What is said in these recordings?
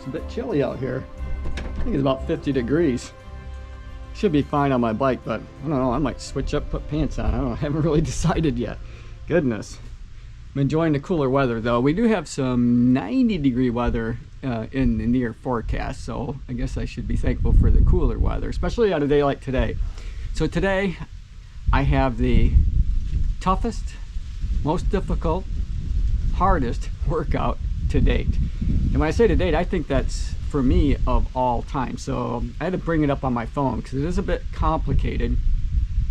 It's a bit chilly out here. I think it's about 50 degrees. Should be fine on my bike, but I don't know, I might switch up, put pants on. I don't know, I haven't really decided yet. Goodness. I'm enjoying the cooler weather though. We do have some 90-degree weather in the near forecast, so I guess I should be thankful for the cooler weather, especially on a day like today. So today I have the toughest, most difficult, hardest workout to date. And when I say to date, I think that's for me of all time. So I had to bring it up on my phone because it is a bit complicated.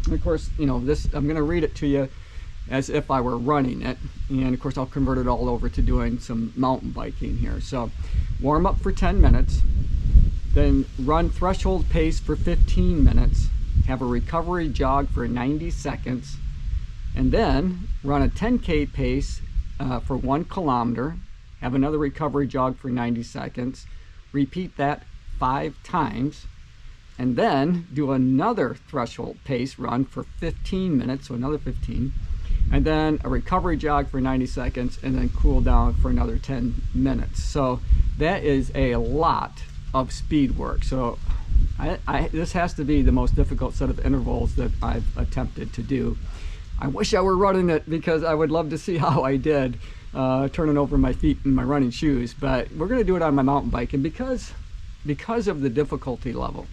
And of course, you know, this, I'm going to read it to you as if I were running it, and of course I'll convert it all over to doing some mountain biking here. So warm up for 10 minutes, then run threshold pace for 15 minutes, have a recovery jog for 90 seconds, and then run a 10K pace for 1 kilometer, have another recovery jog for 90 seconds, repeat that 5 times, and then do another threshold pace run for 15 minutes, so another 15, and then a recovery jog for 90 seconds, and then cool down for another 10 minutes. So that is a lot of speed work. So this has to be the most difficult set of intervals that I've attempted to do. I wish I were running it because I would love to see how I did turning over my feet in my running shoes, but we're going to do it on my mountain bike. And because of the difficulty level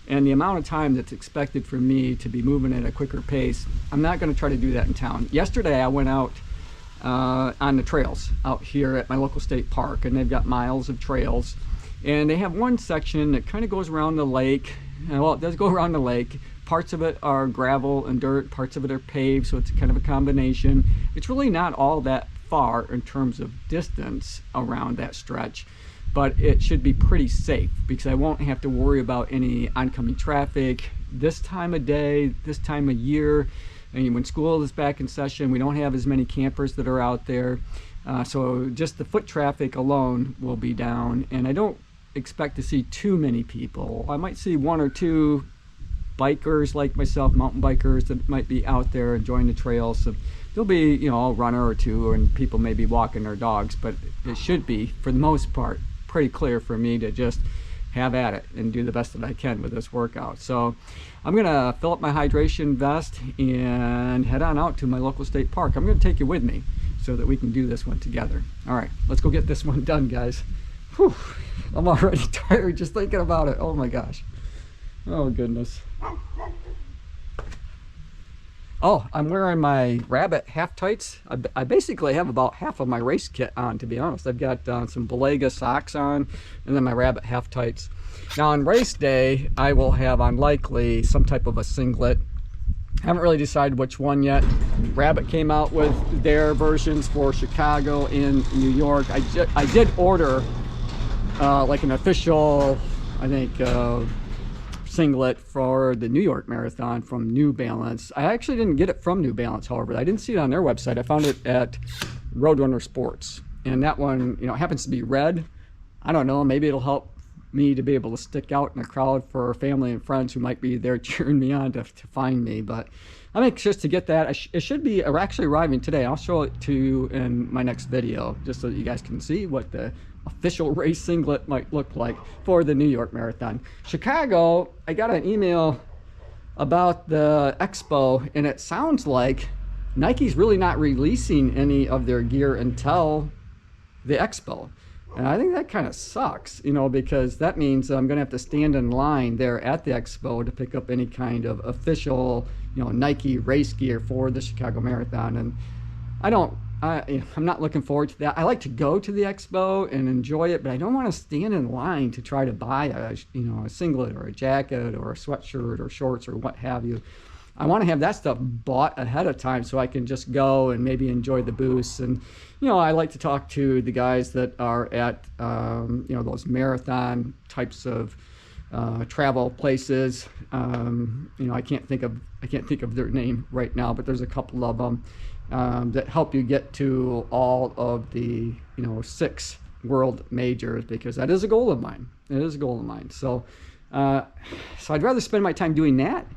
and the amount of time that's expected for me to be moving at a quicker pace, I'm not going to try to do that in town. Yesterday I went out on the trails out here at my local state park, and they've got miles of trails, and they have one section that kind of goes around the lake. Well, it does go around the lake. Parts of it are gravel and dirt, parts of it are paved, so it's kind of a combination. It's really not all that far in terms of distance around that stretch, but it should be pretty safe because I won't have to worry about any oncoming traffic this time of day, this time of year. And when school is back in session, we don't have as many campers that are out there. So just the foot traffic alone will be down, and I don't expect to see too many people. I might see 1 or 2 bikers like myself, mountain bikers that might be out there enjoying the trails. So there'll be, you know, a runner or 2, and people may be walking their dogs, but it should be, for the most part, pretty clear for me to just have at it and do the best that I can with this workout. So I'm gonna fill up my hydration vest and head on out to my local state park. I'm gonna take you with me so that we can do this one together. All right, let's go get this one done, guys. Whew, I'm already tired just thinking about it. Oh my gosh. Oh goodness. Oh, I'm wearing my rabbit half tights. I basically have about half of my race kit on, to be honest. I've got some Belega socks on, and then my rabbit half tights. Now on race day, I will have on likely some type of a singlet. Haven't really decided which one yet. Rabbit came out with their versions for Chicago and New York. I did order like an official, I think, singlet for the New York Marathon from New Balance. I actually didn't get it from New Balance, however. I didn't see it on their website. I found it at Roadrunner Sports, and that one, you know, happens to be red. I don't know, maybe it'll help me to be able to stick out in a crowd for family and friends who might be there cheering me on to find me. But I'm anxious to get that. It should be actually arriving today. I'll show it to you in my next video just so that you guys can see what the official race singlet might look like for the New York Marathon. Chicago, I got an email about the expo, and it sounds like Nike's really not releasing any of their gear until the expo. And I think that kind of sucks, you know, because that means I'm going to have to stand in line there at the expo to pick up any kind of official, you know, Nike race gear for the Chicago Marathon. And I'm not looking forward to that. I like to go to the expo and enjoy it, but I don't want to stand in line to try to buy a singlet or a jacket or a sweatshirt or shorts or what have you. I want to have that stuff bought ahead of time so I can just go and maybe enjoy the booths. And, you know, I like to talk to the guys that are at, you know, those marathon types of travel places. You know, I can't think of their name right now, but there's a couple of them that help you get to all of the, you know, 6 world majors, because that is a goal of mine. It is a goal of mine. So I'd rather spend my time doing that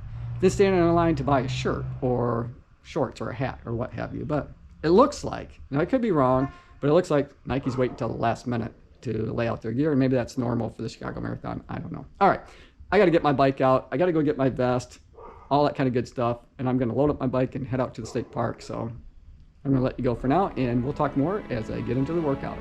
than standing in line to buy a shirt or shorts or a hat or what have you. But it looks like, now I could be wrong, but it looks like Nike's waiting until the last minute to lay out their gear, and maybe that's normal for the Chicago Marathon. I don't know. All right, I got to get my bike out. I got to go get my vest, all that kind of good stuff, and I'm going to load up my bike and head out to the state park. So I'm going to let you go for now, and we'll talk more as I get into the workout.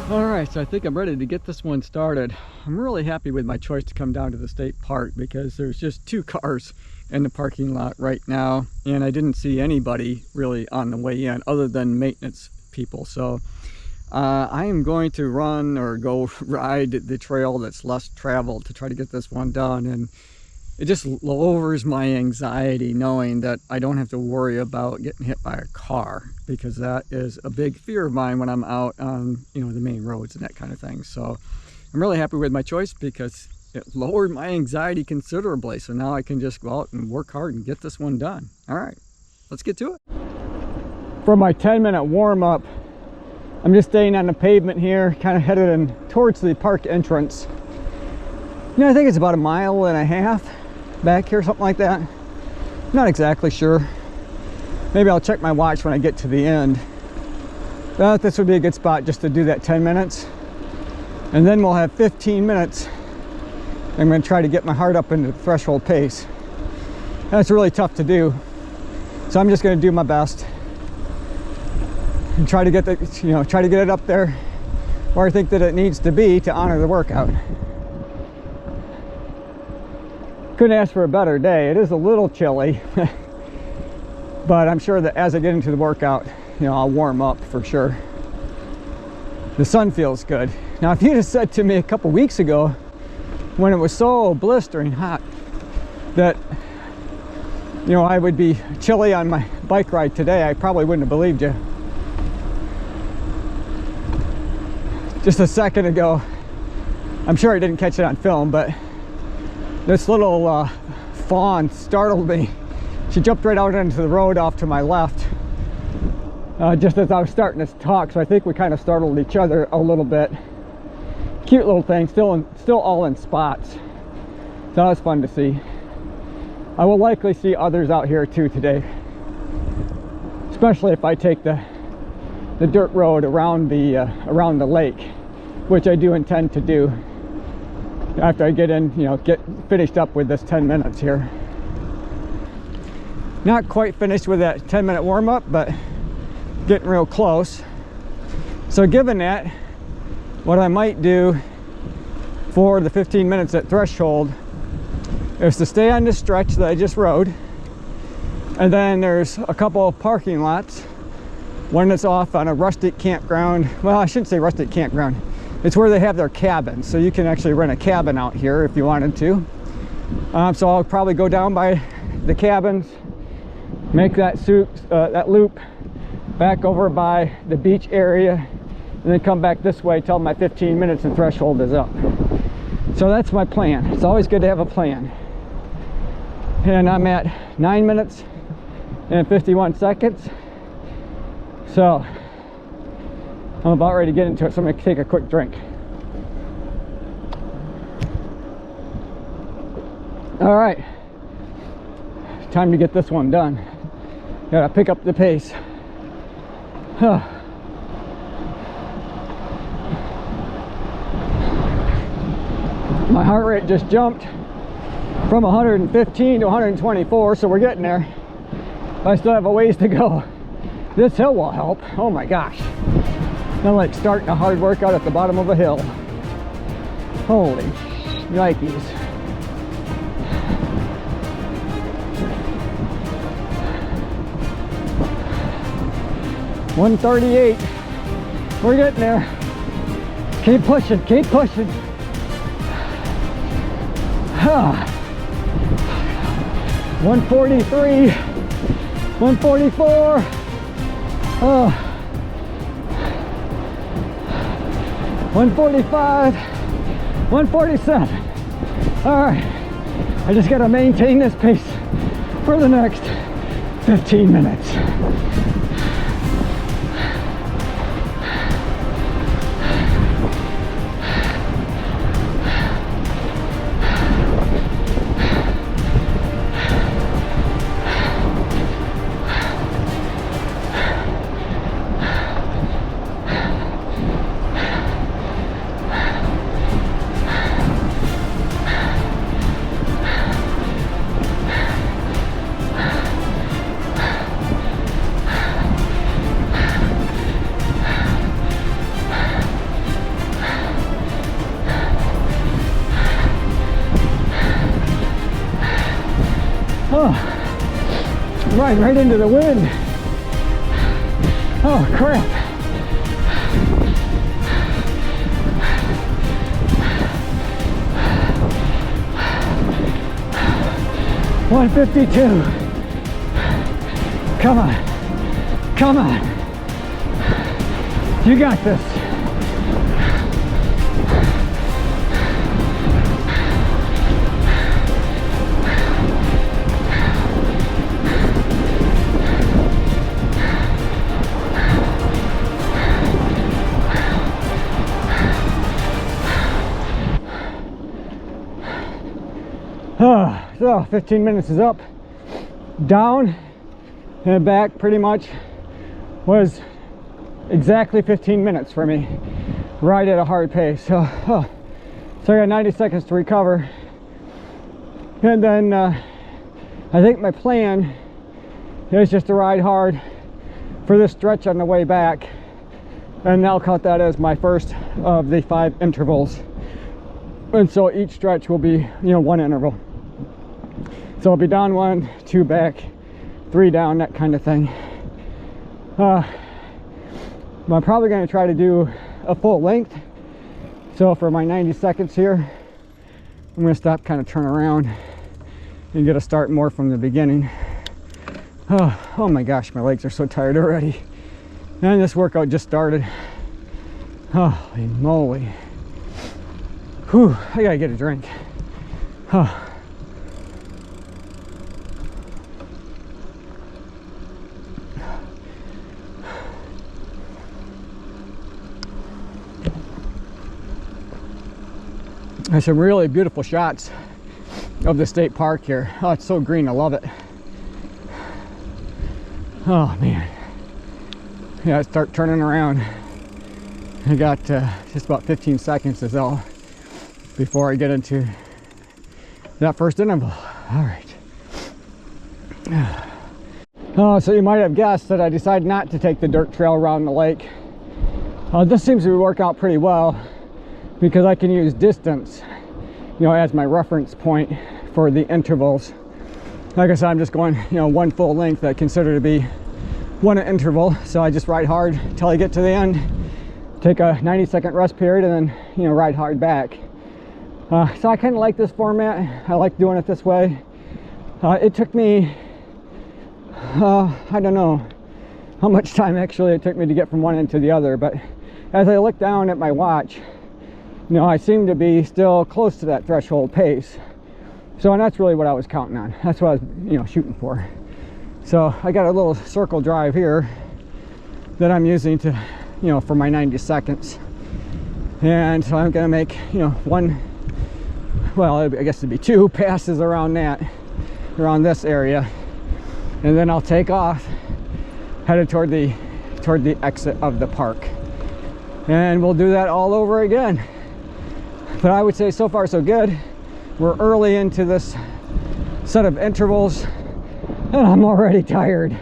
All right, so I think I'm ready to get this one started. I'm really happy with my choice to come down to the state park because there's just 2 cars in the parking lot right now, and I didn't see anybody really on the way in other than maintenance people. So I am going to run or go ride the trail that's less traveled to try to get this one done, and it just lowers my anxiety knowing that I don't have to worry about getting hit by a car, because that is a big fear of mine when I'm out on, you know, the main roads and that kind of thing. So I'm really happy with my choice because it lowered my anxiety considerably. So now I can just go out and work hard and get this one done. All right, let's get to it. For my 10-minute warm-up, I'm just staying on the pavement here, kind of headed in towards the park entrance. You know, I think it's about 1.5 miles back here, something like that. Not exactly sure. Maybe I'll check my watch when I get to the end. But this would be a good spot just to do that 10 minutes. And then we'll have 15 minutes. I'm going to try to get my heart up into the threshold pace. That's really tough to do. So I'm just going to do my best and try to get the, you know, try to get it up there where I think that it needs to be to honor the workout. Couldn't ask for a better day. It is a little chilly, but I'm sure that as I get into the workout, you know, I'll warm up for sure. The sun feels good. Now, if you'd have said to me a couple weeks ago when it was so blistering hot that, you know, I would be chilly on my bike ride today, I probably wouldn't have believed you. Just a second ago, I'm sure I didn't catch it on film, but this little fawn startled me. She jumped right out into the road off to my left just as I was starting to talk, so I think we kind of startled each other a little bit. Cute little thing, still all in spots. So that was fun to see. I will likely see others out here too today, especially if I take the dirt road around the lake, which I do intend to do after I get in, you know, get finished up with this 10 minutes here. Not quite finished with that 10-minute warm-up, but getting real close. So given that, what I might do for the 15 minutes at threshold is to stay on this stretch that I just rode, and then there's a couple of parking lots. One that's off on a rustic campground. Well, I shouldn't say rustic campground. It's where they have their cabins, so you can actually rent a cabin out here if you wanted to. So I'll probably go down by the cabins, make that loop back over by the beach area, and then come back this way till my 15 minutes and threshold is up. So that's my plan. It's always good to have a plan. And I'm at 9 minutes and 51 seconds. So I'm about ready to get into it, so I'm gonna take a quick drink. All right, time to get this one done. Gotta pick up the pace. My heart rate just jumped from 115 to 124, so we're getting there. I still have a ways to go. This hill will help. Oh my gosh. I'm like starting a hard workout at the bottom of a hill. Holy yikes. $138. We're getting there. Keep pushing, keep pushing. 143, 144. 145, 147. All right, I just got to maintain this pace for the next 15 minutes. Right into the wind. Oh crap. $152. Come on. Come on. You got this. So 15 minutes is up, down, and back pretty much was exactly 15 minutes for me, right at a hard pace. So I got 90 seconds to recover. And then I think my plan is just to ride hard for this stretch on the way back, and I'll count that as my first of the 5 intervals. And so each stretch will be, 1 interval. So I'll be down 1, 2 back, 3 down, that kind of thing. I'm probably going to try to do a full length. So for my 90 seconds here, I'm going to stop, kind of turn around, and get a start more from the beginning. Oh my gosh, my legs are so tired already. And this workout just started. Holy moly. Whew, I gotta get a drink. There's some really beautiful shots of the state park here. Oh, it's so green, I love it. Oh man. Yeah, I start turning around. I got just about 15 seconds is all before I get into that first interval. All right. Oh, so you might have guessed that I decided not to take the dirt trail around the lake. This seems to work out pretty well because I can use distance, as my reference point for the intervals. Like I said, I'm just going, 1 full length I consider to be 1 interval. So I just ride hard until I get to the end, take a 90-second rest period, and then, ride hard back. So I kind of like this format. I like doing it this way. It took me I don't know how much time actually it took me to get from one end to the other, but as I looked down at my watch, you know, I seem to be still close to that threshold pace. So, and that's really what I was counting on. That's what I was, you know, shooting for. So I got a little circle drive here that I'm using to, you know, for my 90 seconds. And so I'm gonna make, you know, one, well, I guess it'd be two passes around that, around this area. And then I'll take off, headed toward the exit of the park. And we'll do that all over again. But I would say so far so good. We're early into this set of intervals and I'm already tired.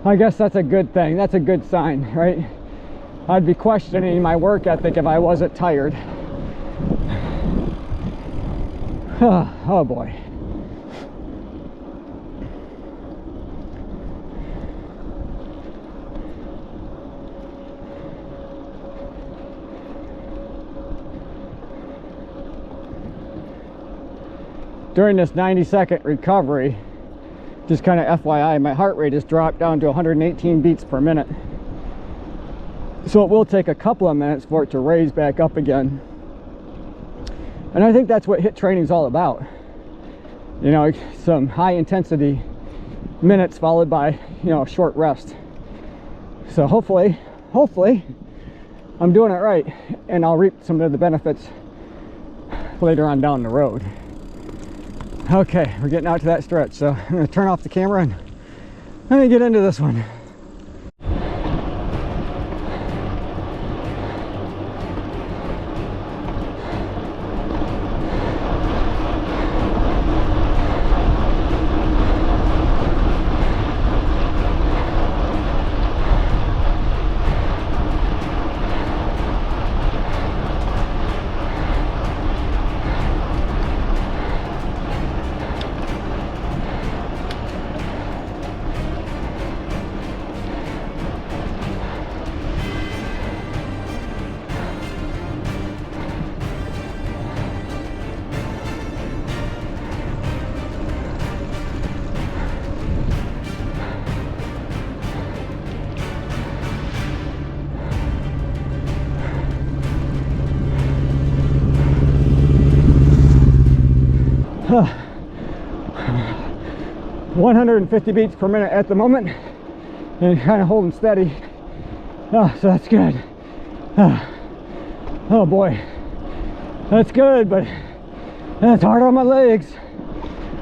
I guess that's a good thing. That's a good sign, right? I'd be questioning my work ethic if I wasn't tired. Oh boy. During this 90-second recovery, just kind of FYI, my heart rate has dropped down to 118 beats per minute. So it will take a couple of minutes for it to raise back up again. And I think that's what HIIT training is all about. You know, some high intensity minutes followed by, you know, a short rest. So hopefully I'm doing it right and I'll reap some of the benefits later on down the road. Okay, we're getting out to that stretch, so I'm going to turn off the camera and let me get into this one. Uh, 150 beats per minute at the moment and kind of holding steady. So that's good. Oh boy, that's good, but that's hard on my legs.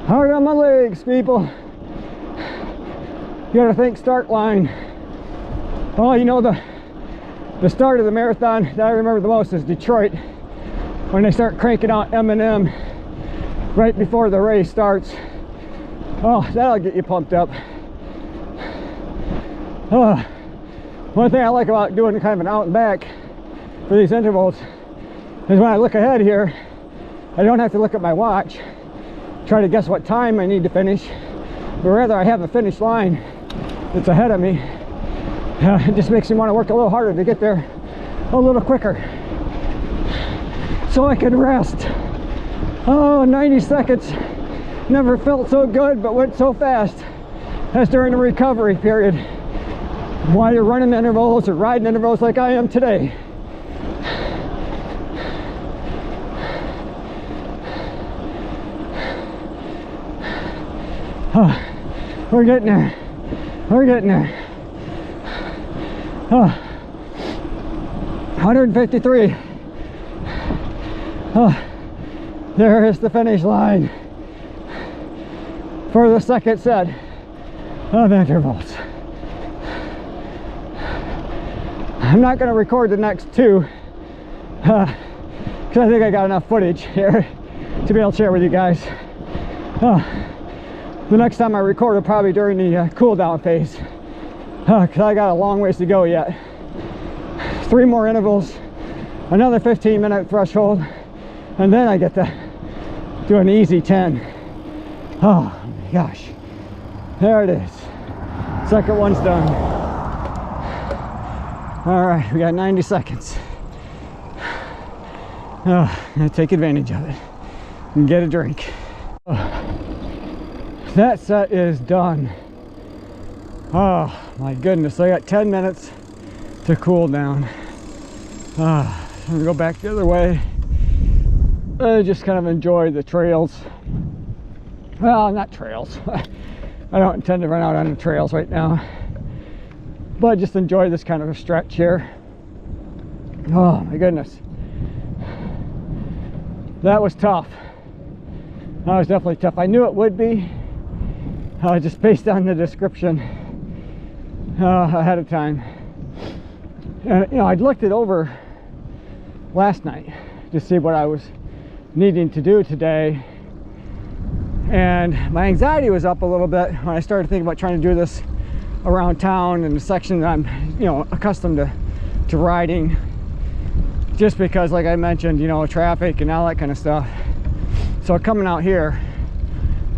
Hard on my legs, people. You gotta think start line. Oh, you know, the start of the marathon that I remember the most is Detroit, when they start cranking out M&M right before the race starts. Oh, that'll get you pumped up. Oh, one thing I like about doing kind of an out and back for these intervals is when I look ahead here, I don't have to look at my watch, try to guess what time I need to finish, but rather I have a finish line that's ahead of me. It just makes me want to work a little harder to get there a little quicker so I can rest. Oh, 90 seconds never felt so good but went so fast as during the recovery period while you're running intervals or riding intervals like I am today. Oh, we're getting there. We're getting there. Oh, 153. Oh, there is the finish line for the second set of intervals. I'm not going to record the next two because I think I got enough footage here to be able to share with you guys. The next time I record will probably during the cool down phase because I got a long ways to go yet. 3 more intervals, another 15-minute threshold, and then I get to do an easy 10. Oh my gosh, there it is. Second one's done. All right, we got 90 seconds. Oh, I'm gonna take advantage of it and get a drink. Oh, that set is done. Oh my goodness, I got 10 minutes to cool down. I'm gonna go back the other way. I just kind of enjoy the trails. Well, not trails. I don't intend to run out on the trails right now, but just enjoy this kind of a stretch here. Oh my goodness, that was tough. That was definitely tough. I knew it would be, just based on the description ahead of time. And you know, I'd looked it over last night to see what I was needing to do today, and my anxiety was up a little bit when I started thinking about trying to do this around town in the section that I'm, you know, accustomed to riding, just because, like I mentioned, you know, traffic and all that kind of stuff. So coming out here,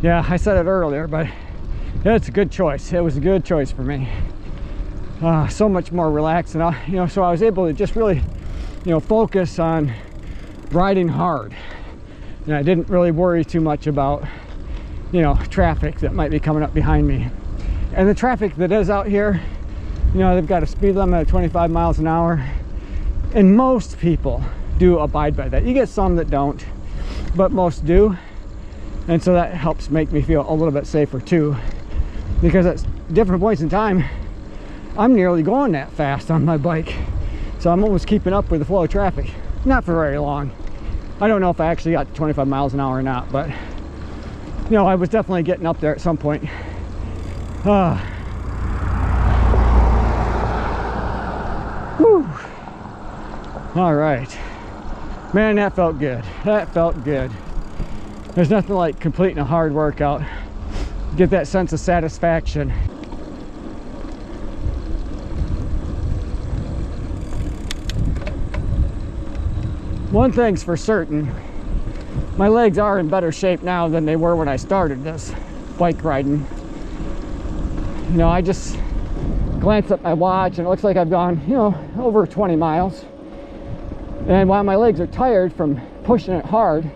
yeah, I said it earlier, but it's a good choice. It was a good choice for me. So much more relaxed, and you know, so I was able to just really, you know, focus on riding hard, and I didn't really worry too much about, you know, traffic that might be coming up behind me. And the traffic that is out here, you know, they've got a speed limit of 25 miles an hour, and most people do abide by that. You get some that don't, but most do, and so that helps make me feel a little bit safer too, because at different points in time I'm nearly going that fast on my bike, so I'm almost keeping up with the flow of traffic. Not for very long. I don't know if I actually got to 25 miles an hour or not, but you know, I was definitely getting up there at some point. Whew. All right, man, that felt good. That felt good. There's nothing like completing a hard workout. Get that sense of satisfaction. One thing's for certain, my legs are in better shape now than they were when I started this bike riding. You know, I just glanced at my watch and it looks like I've gone, you know, over 20 miles. And while my legs are tired from pushing it hard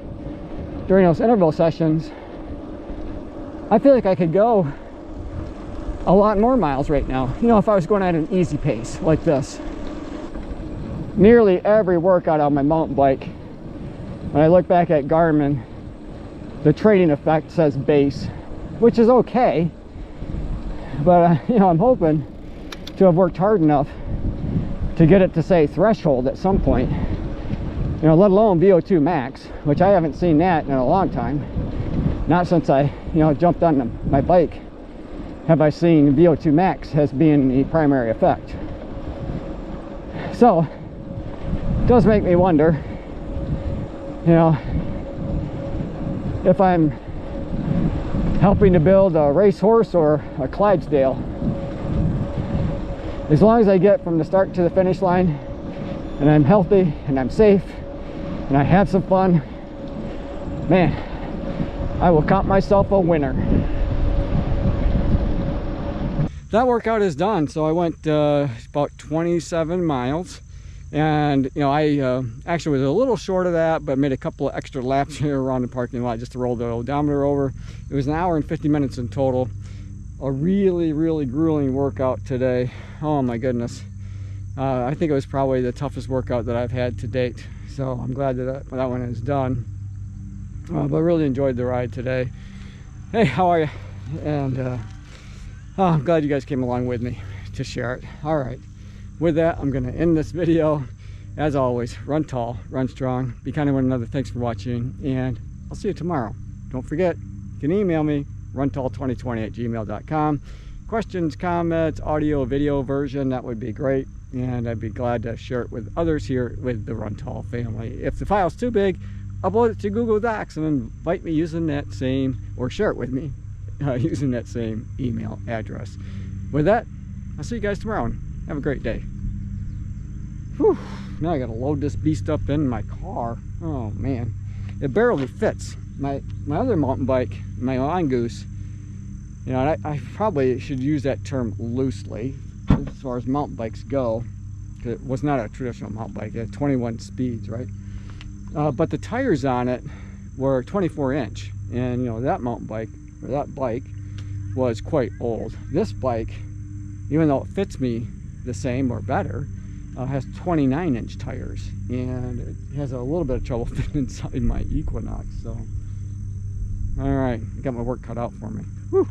during those interval sessions, I feel like I could go a lot more miles right now, you know, if I was going at an easy pace like this. Nearly every workout on my mountain bike, when I look back at Garmin, the training effect says base, which is okay, but you know, I'm hoping to have worked hard enough to get it to say threshold at some point, you know, let alone VO2 max, which I haven't seen that in a long time. Not since I, you know, jumped on my bike have I seen VO2 max as being the primary effect. So it does make me wonder, you know, if I'm helping to build a racehorse or a Clydesdale. As long as I get from the start to the finish line and I'm healthy and I'm safe and I have some fun, man, I will count myself a winner. That workout is done. So I went about 27 miles, and you know, I actually was a little short of that, but made a couple of extra laps here around the parking lot just to roll the odometer over. It was an hour and 50 minutes in total. A really grueling workout today. Oh my goodness. I think it was probably the toughest workout that I've had to date, so I'm glad that that one is done. But I really enjoyed the ride today. Hey, how are you? And I'm glad you guys came along with me to share it. All right, with that, I'm gonna end this video. As always, run tall, run strong, be kind to one another. Thanks for watching, and I'll see you tomorrow. Don't forget, you can email me, runtall2020@gmail.com. Questions, comments, audio, video version, that would be great, and I'd be glad to share it with others here with the Run Tall family. If the file's too big, upload it to Google Docs and invite me using that same, or share it with me using that same email address. With that, I'll see you guys tomorrow, and have a great day. Whew, now I gotta load this beast up in my car. Oh man, it barely fits. My other mountain bike, my Mongoose, you know, I probably should use that term loosely as far as mountain bikes go, because it was not a traditional mountain bike. It had 21 speeds, right? But the tires on it were 24-inch, and you know, that mountain bike, or that bike, was quite old. This bike even though it fits me the same or better, has 29-inch tires, and it has a little bit of trouble fitting inside my Equinox. So, all right, got my work cut out for me. Whew.